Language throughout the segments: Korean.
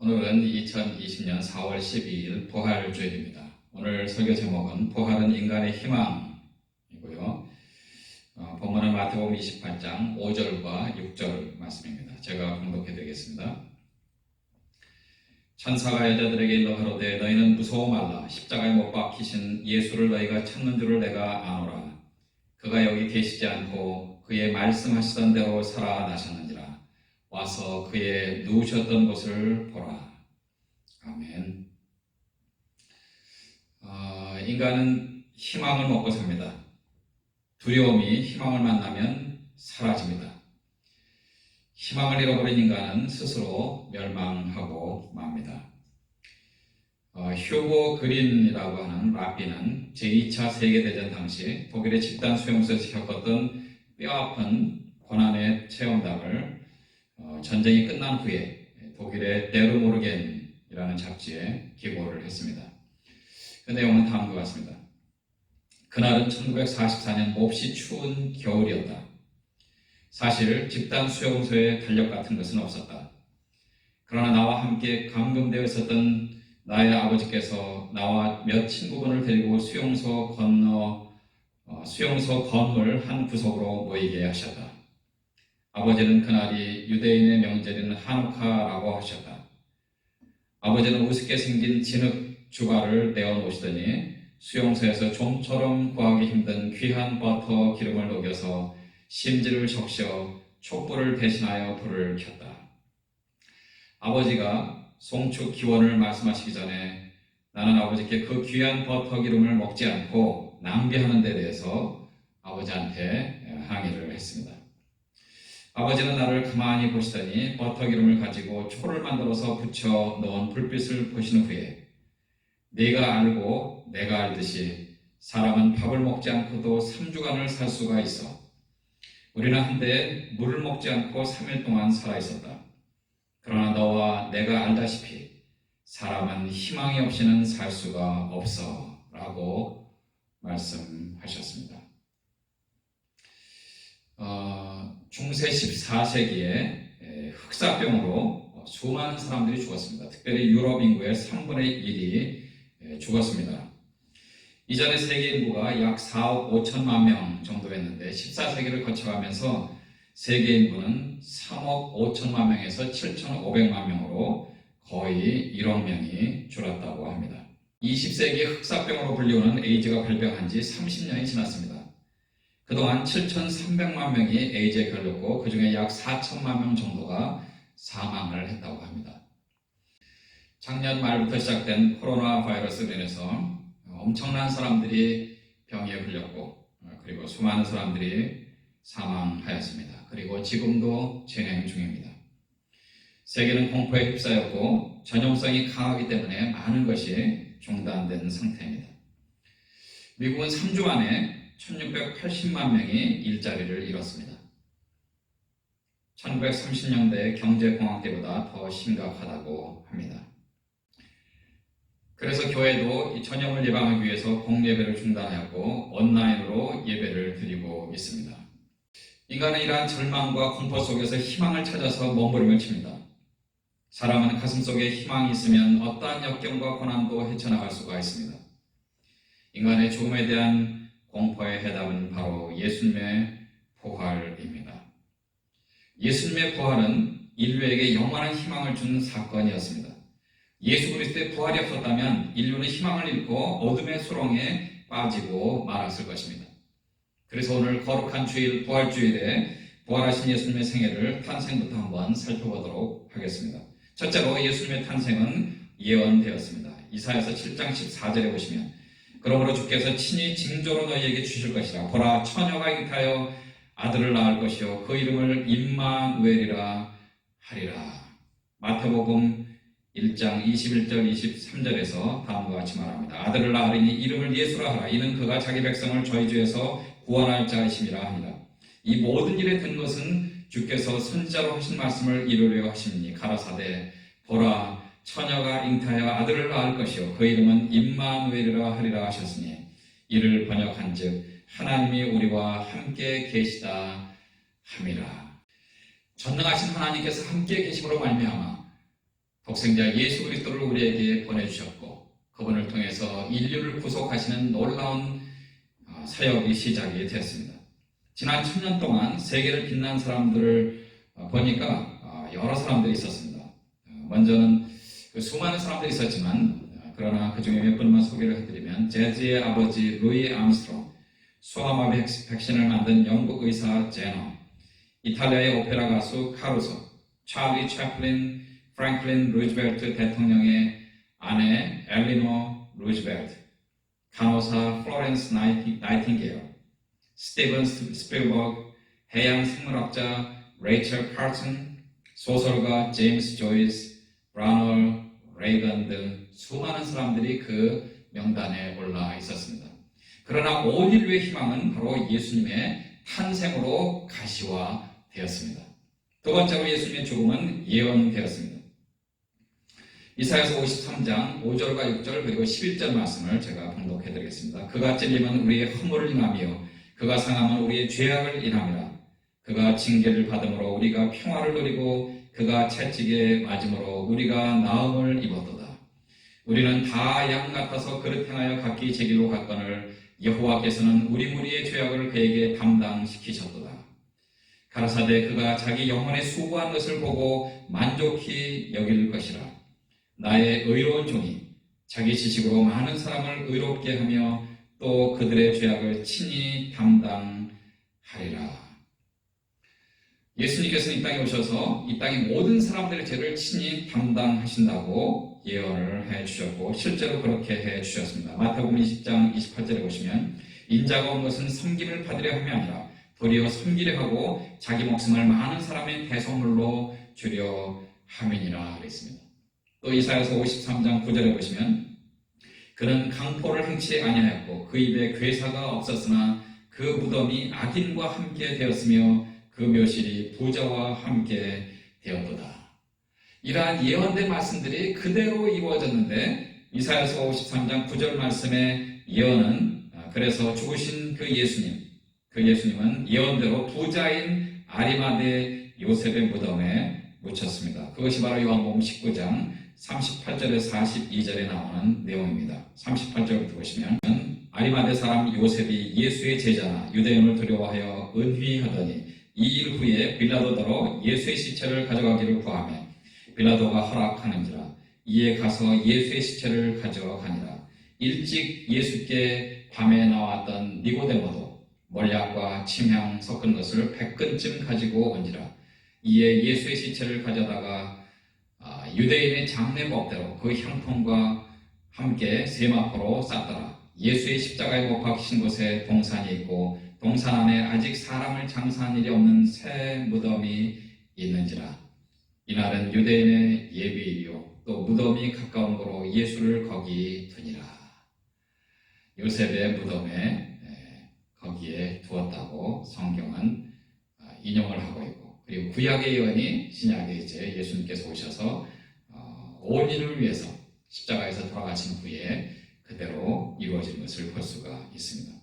오늘은 2020년 4월 12일 부활주일입니다. 오늘 설교 제목은 부활은 인간의 희망이고요. 본문은 마태복음 28장 5절과 6절 말씀입니다. 제가 봉독해 드리겠습니다. 천사가 여자들에게 일러 가로되 너희는 무서워 말라. 십자가에 못 박히신 예수를 너희가 찾는 줄을 내가 아노라. 그가 여기 계시지 않고 그의 말씀하시던 대로 살아나셨느니라. 와서 그의 누우셨던 곳을 보라. 아멘. 인간은 희망을 먹고 삽니다. 두려움이 희망을 만나면 사라집니다. 희망을 잃어버린 인간은 스스로 멸망하고 맙니다. 휴고 그린이라고 하는 랍비는 제2차 세계대전 당시 독일의 집단 수용소에서 겪었던 뼈아픈 고난의 체험담을 전쟁이 끝난 후에 독일의 데르모르겐이라는 잡지에 기고를 했습니다. 그 내용은 다음과 같습니다. 그날은 1944년 몹시 추운 겨울이었다. 사실 집단 수용소에 달력 같은 것은 없었다. 그러나 나와 함께 감금되어 있었던 나의 아버지께서 나와 몇 친구분을 데리고 수용소 건물 한 구석으로 모이게 하셨다. 아버지는 그날이 유대인의 명절인 하누카라고 하셨다. 아버지는 우습게 생긴 진흙 주가를 내어놓으시더니 수용소에서 좀처럼 구하기 힘든 귀한 버터 기름을 녹여서 심지를 적셔 촛불을 대신하여 불을 켰다. 아버지가 송축 기원을 말씀하시기 전에 나는 아버지께 그 귀한 버터 기름을 먹지 않고 낭비하는 데 대해서 아버지한테 항의를 했습니다. 아버지는 나를 가만히 보시더니 버터 기름을 가지고 초를 만들어서 붙여 놓은 불빛을 보신 후에 네가 알고 내가 알듯이 사람은 밥을 먹지 않고도 3주간을 살 수가 있어. 우리는 한때 물을 먹지 않고 3일 동안 살아 있었다. 그러나 너와 내가 알다시피 사람은 희망이 없이는 살 수가 없어 라고 말씀하셨습니다. 중세 14세기에 흑사병으로 수많은 사람들이 죽었습니다. 특별히 유럽 인구의 3분의 1이 죽었습니다. 이전에 세계 인구가 약 4억 5천만 명 정도였는데 14세기를 거쳐가면서 세계 인구는 3억 5천만 명에서 7,500만 명으로 거의 1억 명이 줄었다고 합니다. 20세기 흑사병으로 불리우는 에이즈가 발병한 지 30년이 지났습니다. 그동안 7,300만 명이 에이즈에 걸렸고 그 중에 약 4천만 명 정도가 사망을 했다고 합니다. 작년 말부터 시작된 코로나 바이러스로 인해서 엄청난 사람들이 병에 걸렸고 그리고 수많은 사람들이 사망하였습니다. 그리고 지금도 진행 중입니다. 세계는 공포에 휩싸였고 전염성이 강하기 때문에 많은 것이 중단된 상태입니다. 미국은 3주 만에 1680만 명이 일자리를 잃었습니다. 1930년대 경제공황 때보다 더 심각하다고 합니다. 그래서 교회도 이 전염을 예방하기 위해서 공예배를 중단하였고 온라인으로 예배를 드리고 있습니다. 인간은 이러한 절망과 공포 속에서 희망을 찾아서 몸부림을 칩니다. 사람은 가슴속에 희망이 있으면 어떠한 역경과 고난도 헤쳐나갈 수가 있습니다. 인간의 죽음에 대한 공포의 해답은 바로 예수님의 부활입니다. 예수님의 부활은 인류에게 영원한 희망을 준 사건이었습니다. 예수 그리스도의 부활이 없었다면 인류는 희망을 잃고 어둠의 수렁에 빠지고 말았을 것입니다. 그래서 오늘 거룩한 주일 부활주일에 부활하신 예수님의 생애를 탄생부터 한번 살펴보도록 하겠습니다. 첫째로 예수님의 탄생은 예언되었습니다. 이사야서 7장 14절에 보시면 그러므로 주께서 친히 징조로 너희에게 주실 것이라. 보라 처녀가 잉타하여 아들을 낳을 것이요 그 이름을 임마누엘이라 하리라. 마태복음 1장 21절 23절에서 다음과 같이 말합니다. 아들을 낳으리니 이름을 예수라 하라. 이는 그가 자기 백성을 저희 죄에서 구원할 자이심이라 하니라. 이 모든 일에 된 것은 주께서 선지자로 하신 말씀을 이루려 하심이니 가라사대 보라 처녀가 잉타하여 아들을 낳을 것이요 그 이름은 임마누엘이라 하리라 하셨으니 이를 번역한즉 하나님이 우리와 함께 계시다 함이라. 전능하신 하나님께서 함께 계심으로 말미암아 독생자 예수 그리스도를 우리에게 보내주셨고 그분을 통해서 인류를 구속하시는 놀라운 사역이 시작이 되었습니다. 지난 1000년 동안 세계를 빛난 사람들을 보니까 여러 사람들이 있었습니다. 먼저는 수많은 사람들이 있었지만 그러나 그 중에 몇 분만 소개를 해드리면 재즈의 아버지 루이 암스트롱, 소아마비 백신을 만든 영국 의사 제너, 이탈리아의 오페라 가수 카루소, 찰리 채플린 프랭클린 루즈벨트 대통령의 아내 엘리노 루즈벨트, 간호사 플로렌스 나이팅게일, 스티븐 스필버그, 해양 생물학자 레이첼 칼슨, 소설가 제임스 조이스, 브라널 레이건 등 수많은 사람들이 그 명단에 올라 있었습니다. 그러나 온 인류의 희망은 바로 예수님의 탄생으로 가시화되었습니다. 두 번째로 예수님의 죽음은 예언되었습니다. 이사야서 53장 5절과 6절 그리고 11절 말씀을 제가 봉독해 드리겠습니다. 그가 찔림은 우리의 허물을 인하며 그가 상함은 우리의 죄악을 인함이라. 그가 징계를 받음으로 우리가 평화를 누리고 그가 채찍에 맞음으로 우리가 나음을 입었도다. 우리는 다 양 같아서 그릇 행하여 각기 제 길로 갔거늘 여호와께서는 우리 무리의 죄악을 그에게 담당시키셨도다. 가라사대 그가 자기 영혼의 수고한 것을 보고 만족히 여길 것이라. 나의 의로운 종이 자기 지식으로 많은 사람을 의롭게 하며 또 그들의 죄악을 친히 담당하리라. 예수님께서는 이 땅에 오셔서 이 땅의 모든 사람들의 죄를 친히 담당하신다고 예언을 해주셨고 실제로 그렇게 해주셨습니다. 마태복음 20장 28절에 보시면 인자가 온 것은 섬김을 받으려 함이 아니라 도리어 섬기려 하고 자기 목숨을 많은 사람의 대속물로 주려 함이니라 그랬습니다. 또 이사야서 53장 9절에 보시면 그는 강포를 행치 아니하였고 그 입에 괴사가 없었으나 그 무덤이 악인과 함께 되었으며 그 묘실이 부자와 함께 되었도다. 이러한 예언된 말씀들이 그대로 이루어졌는데 이사야서 53장 9절 말씀의 예언은 그래서 죽으신 그 예수님은 예언대로 부자인 아리마대 요셉의 무덤에 묻혔습니다. 그것이 바로 요한복음 19장 38절에서 42절에 나오는 내용입니다. 38절부터 보시면 아리마대 사람 요셉이 예수의 제자나 유대인을 두려워하여 은휘하더니 이 일 후에 빌라도더러 예수의 시체를 가져가기를 구하며 빌라도가 허락하는지라. 이에 가서 예수의 시체를 가져가니라. 일찍 예수께 밤에 나왔던 니고데모도 몰약과 침향 섞은 것을 100근쯤 가지고 온지라. 이에 예수의 시체를 가져다가 유대인의 장례법대로 그 향품과 함께 세마포로 쌌더라. 예수의 십자가에 못 박히신 곳에 동산이 있고 동산 안에 아직 사람을 장사한 일이 없는 새 무덤이 있는지라. 이날은 유대인의 예비일이요 또 무덤이 가까운 거로 예수를 거기 두니라. 요셉의 무덤에 거기에 두었다고 성경은 인용을 하고 있고 그리고 구약의 예언이 신약에 이제 예수님께서 오셔서 온 인을 위해서 십자가에서 돌아가신 후에 그대로 이루어진 것을 볼 수가 있습니다.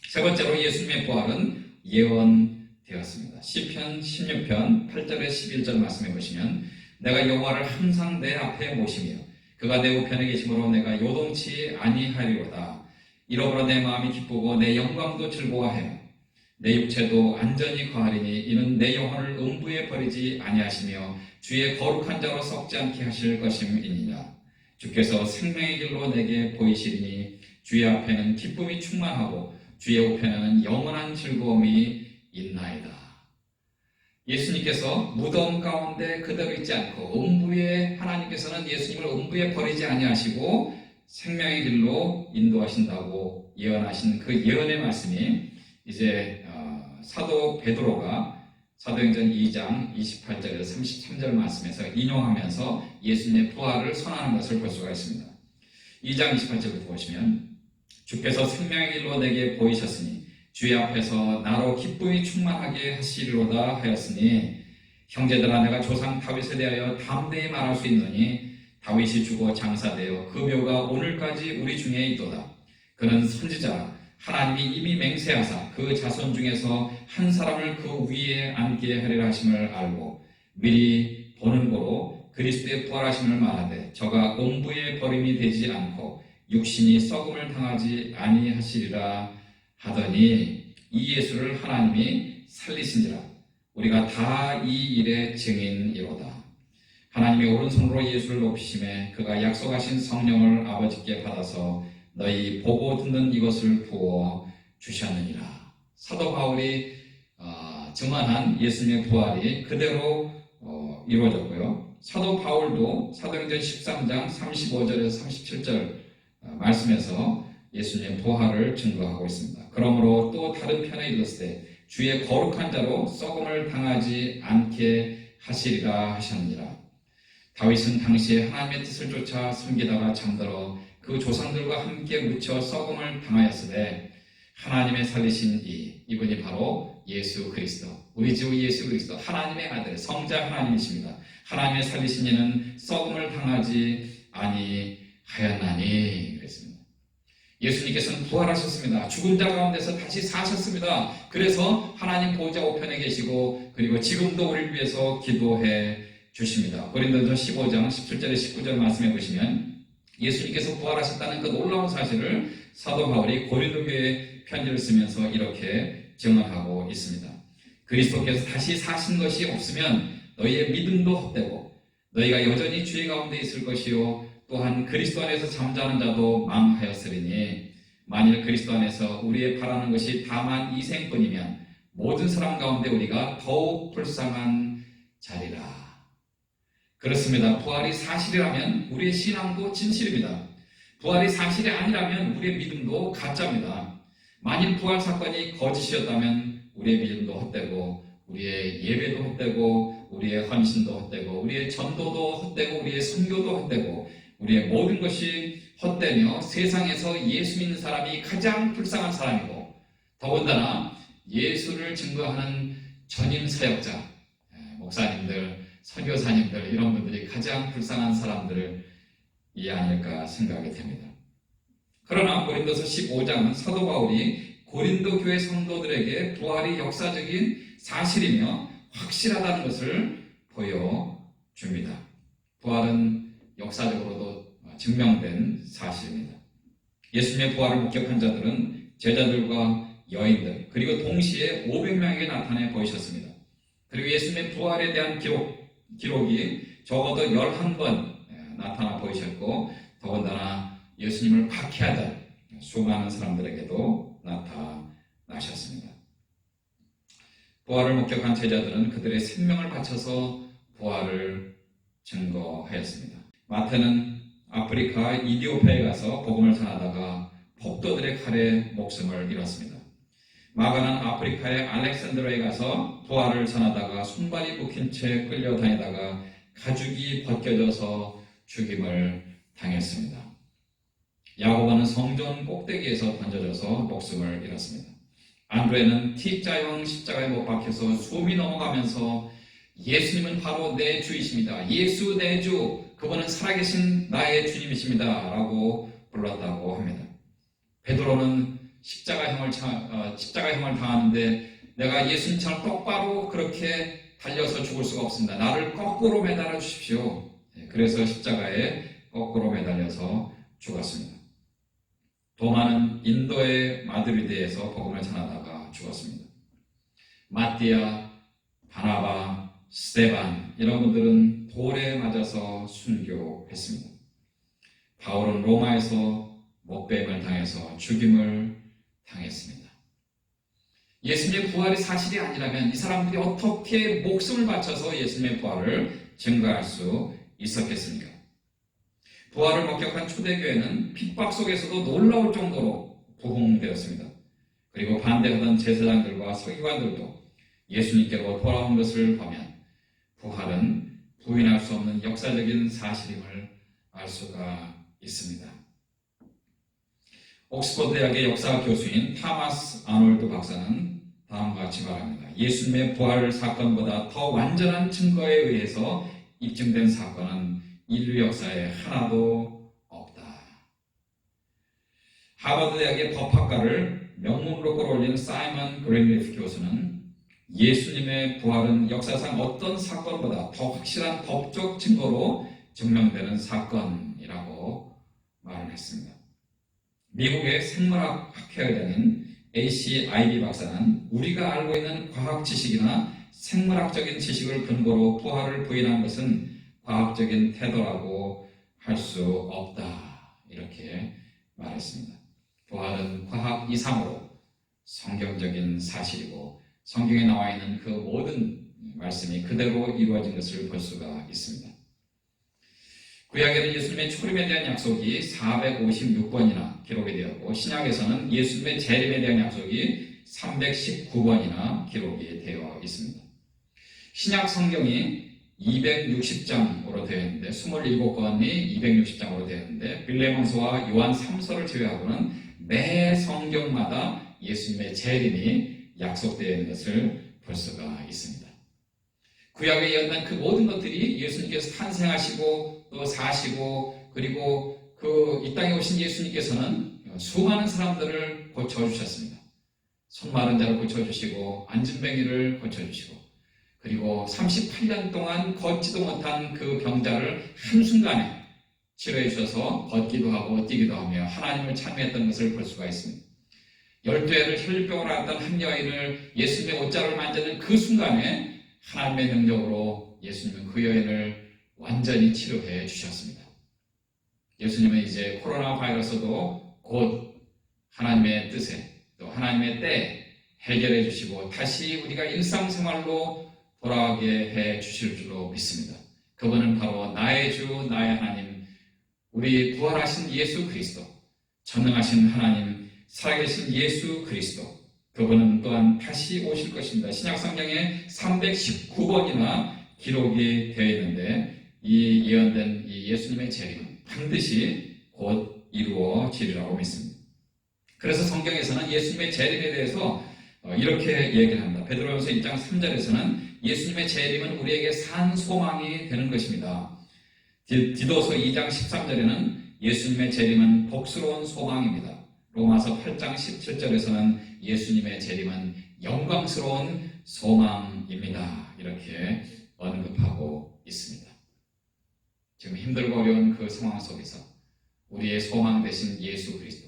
세 번째로 예수님의 부활은 예언되었습니다. 시편 16편 8절에 11절 말씀해 보시면 내가 여호와를 항상 내 앞에 모시며 그가 내 우편에 계심으로 내가 요동치 아니하리로다. 이러므로 내 마음이 기쁘고 내 영광도 즐거워하여 내 육체도 안전히 거하리니 이는 내 영혼을 음부에 버리지 아니하시며 주의 거룩한 자로 썩지 않게 하실 것임이니라. 주께서 생명의 길로 내게 보이시리니 주의 앞에는 기쁨이 충만하고 주의 우편에는 영원한 즐거움이 있나이다. 예수님께서 무덤 가운데 그대로 있지 않고 음부에 하나님께서는 예수님을 음부에 버리지 아니하시고 생명의 길로 인도하신다고 예언하신 그 예언의 말씀이 이제 사도 베드로가 사도행전 2장 28절에서 33절 말씀에서 인용하면서 예수님의 부활을 선언하는 것을 볼 수가 있습니다. 2장 28절부터 보시면 주께서 생명의 길로 내게 보이셨으니 주의 앞에서 나로 기쁨이 충만하게 하시리로다 하였으니 형제들아 내가 조상 다윗에 대하여 담대히 말할 수 있노니 다윗이 죽어 장사되어 그 묘가 오늘까지 우리 중에 있도다. 그는 선지자라 하나님이 이미 맹세하사 그 자손 중에서 한 사람을 그 위에 앉게 하리라 하심을 알고 미리 보는 고로 그리스도의 부활하심을 말하되 저가 옴부의 버림이 되지 않고 육신이 썩음을 당하지 아니하시리라 하더니 이 예수를 하나님이 살리신지라. 우리가 다 이 일의 증인이로다. 하나님의 오른손으로 예수를 높이심에 그가 약속하신 성령을 아버지께 받아서 너희 보고 듣는 이것을 부어 주셨느니라. 사도 바울이 증언한 예수님의 부활이 그대로 이루어졌고요. 사도 바울도 사도행전 13장 35절에서 37절 말씀에서 예수님의 부활을 증거하고 있습니다. 그러므로 또 다른 편에 읽었을 때 주의 거룩한 자로 썩음을 당하지 않게 하시리라 하셨느니라. 다윗은 당시에 하나님의 뜻을 쫓아 숨기다가 잠들어 그 조상들과 함께 묻혀 썩음을 당하였으되 하나님의 살리신 이분이 바로 예수 그리스도, 우리 주 예수 그리스도, 하나님의 아들, 성자 하나님이십니다. 하나님의 살리신 이는 썩음을 당하지 아니하였나니 그랬습니다. 예수님께서는 부활하셨습니다. 죽은 자 가운데서 다시 사셨습니다. 그래서 하나님 보좌 우편에 계시고 그리고 지금도 우리를 위해서 기도해 주십니다. 고린도전서 15장 17절에 19절 말씀해 보시면 예수님께서 부활하셨다는 그 놀라운 사실을 사도 바울이 고린도 교회에 편지를 쓰면서 이렇게 증언하고 있습니다. 그리스도께서 다시 사신 것이 없으면 너희의 믿음도 헛되고 너희가 여전히 죄 가운데 있을 것이요 또한 그리스도 안에서 잠자는 자도 망하였으리니 만일 그리스도 안에서 우리의 바라는 것이 다만 이 생뿐이면 모든 사람 가운데 우리가 더욱 불쌍한 자리라. 그렇습니다. 부활이 사실이라면 우리의 신앙도 진실입니다. 부활이 사실이 아니라면 우리의 믿음도 가짜입니다. 만일 부활 사건이 거짓이었다면 우리의 믿음도 헛되고 우리의 예배도 헛되고 우리의 헌신도 헛되고 우리의 전도도 헛되고 우리의 선교도 헛되고 우리의 모든 것이 헛되며 세상에서 예수 믿는 사람이 가장 불쌍한 사람이고 더군다나 예수를 증거하는 전임 사역자, 목사님들, 선교사님들 이런 분들이 가장 불쌍한 사람들이 아닐까 생각이 됩니다. 그러나 고린도서 15장은 사도 바울이 고린도 교회 성도들에게 부활이 역사적인 사실이며 확실하다는 것을 보여줍니다. 부활은 역사적으로도 증명된 사실입니다. 예수님의 부활을 목격한 자들은 제자들과 여인들 그리고 동시에 500명에게 나타내 보이셨습니다. 그리고 예수님의 부활에 대한 기록이 적어도 11번 나타나 보이셨고 더군다나 예수님을 박해하던 수많은 사람들에게도 나타나셨습니다. 부활을 목격한 제자들은 그들의 생명을 바쳐서 부활을 증거하였습니다. 마태는 아프리카 이디오피아에 가서 복음을 전하다가 폭도들의 칼에 목숨을 잃었습니다. 마가는 아프리카의 알렉산드로에 가서 부활을 전하다가 손발이 묶인 채 끌려다니다가 가죽이 벗겨져서 죽임을 당했습니다. 야고보는 성전 꼭대기에서 던져져서 목숨을 잃었습니다. 안드레는 T자형 십자가에 못 박혀서 숨이 넘어가면서 예수님은 바로 내 주이십니다. 예수 내 주, 그분은 살아계신 나의 주님이십니다. 라고 불렀다고 합니다. 베드로는 십자가형을 당하는데 내가 예수님처럼 똑바로 그렇게 달려서 죽을 수가 없습니다. 나를 거꾸로 매달아 주십시오. 그래서 십자가에 거꾸로 매달려서 죽었습니다. 도마는 인도의 마드리드에서 복음을 전하다가 죽었습니다. 마띠아, 바나바, 스데반 이런 분들은 돌에 맞아서 순교했습니다. 바울은 로마에서 목뱀을 당해서 죽임을 당했습니다. 예수님의 부활이 사실이 아니라면 이 사람들이 어떻게 목숨을 바쳐서 예수님의 부활을 증거할 수 있었겠습니까? 부활을 목격한 초대교회는 핍박 속에서도 놀라울 정도로 부흥되었습니다. 그리고 반대하던 제사장들과 서기관들도 예수님께로 돌아온 것을 보면 부활은 부인할 수 없는 역사적인 사실임을 알 수가 있습니다. 옥스퍼드 대학의 역사 교수인 타마스 아놀드 박사는 다음과 같이 말합니다. 예수님의 부활 사건보다 더 완전한 증거에 의해서 입증된 사건은 인류 역사에 하나도 없다. 하버드 대학의 법학과를 명문으로 끌어올린 사이먼 그린리프 교수는 예수님의 부활은 역사상 어떤 사건보다 더 확실한 법적 증거로 증명되는 사건이라고 말을 했습니다. 미국의 생물학 학회의장인 A.C. 아이비 박사는 우리가 알고 있는 과학 지식이나 생물학적인 지식을 근거로 부활을 부인한 것은 과학적인 태도라고 할 수 없다. 이렇게 말했습니다. 부활은 과학 이상으로 성경적인 사실이고 성경에 나와 있는 그 모든 말씀이 그대로 이루어진 것을 볼 수가 있습니다. 구약에는 예수님의 초림에 대한 약속이 456번이나 기록이 되었고 신약에서는 예수님의 재림에 대한 약속이 319번이나 기록이 되어 있습니다. 신약 성경이 260장으로 되어 있는데 27권이 260장으로 되어 있는데 빌레몬서와 요한 3서를 제외하고는 매 성경마다 예수님의 재림이 약속되어 있는 것을 볼 수가 있습니다. 구약에 예언된 그 모든 것들이 예수님께서 탄생하시고 또 사시고 그리고 이 땅에 오신 예수님께서는 수많은 사람들을 고쳐주셨습니다. 손 마른 자를 고쳐주시고 안진뱅이를 고쳐주시고 그리고 38년 동안 걷지도 못한 그 병자를 한순간에 치료해 주셔서 걷기도 하고 뛰기도 하며 하나님을 찬미했던 것을 볼 수가 있습니다. 12해를 혈류병으로 앓던 한 여인을 예수님의 옷자를 만지는 그 순간에 하나님의 능력으로 예수님은 그 여인을 완전히 치료해 주셨습니다. 예수님은 이제 코로나 바이러스도 곧 하나님의 뜻에 또 하나님의 때에 해결해 주시고 다시 우리가 일상생활로 돌아가게 해 주실 줄로 믿습니다. 그분은 바로 나의 주 나의 하나님 우리 부활하신 예수 그리스도 전능하신 하나님 살아계신 예수 그리스도 그분은 또한 다시 오실 것입니다. 신약성경에 319번이나 기록이 되어 있는데 이 예언된 이 예수님의 재림은 반드시 곧 이루어지리라고 믿습니다. 그래서 성경에서는 예수님의 재림에 대해서 이렇게 얘기를 합니다. 베드로전서 1장 3절에서는 예수님의 재림은 우리에게 산 소망이 되는 것입니다. 디도서 2장 13절에는 예수님의 재림은 복스러운 소망입니다. 로마서 8장 17절에서는 예수님의 재림은 영광스러운 소망입니다. 이렇게 언급하고 있습니다. 지금 힘들고 어려운 그 상황 속에서 우리의 소망 되신 예수 그리스도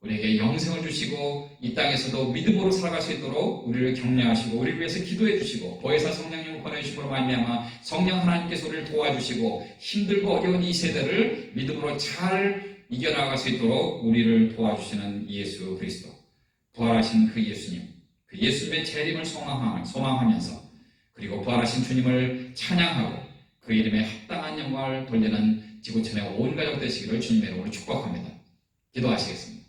우리에게 영생을 주시고 이 땅에서도 믿음으로 살아갈 수 있도록 우리를 격려하시고 우리를 위해서 기도해 주시고 보혜사 성령님을 보내주심으로 말미암아 성령 하나님께서 우리를 도와주시고 힘들고 어려운 이 세대를 믿음으로 잘 이겨나갈 수 있도록 우리를 도와주시는 예수 그리스도 부활하신 그 예수님 그 예수님의 재림을 소망하면서 그리고 부활하신 주님을 찬양하고 그 이름에 합당한 영광을 돌리는 지구촌의 온 가족 되시기를 주님의 이름으로 축복합니다. 기도하시겠습니다.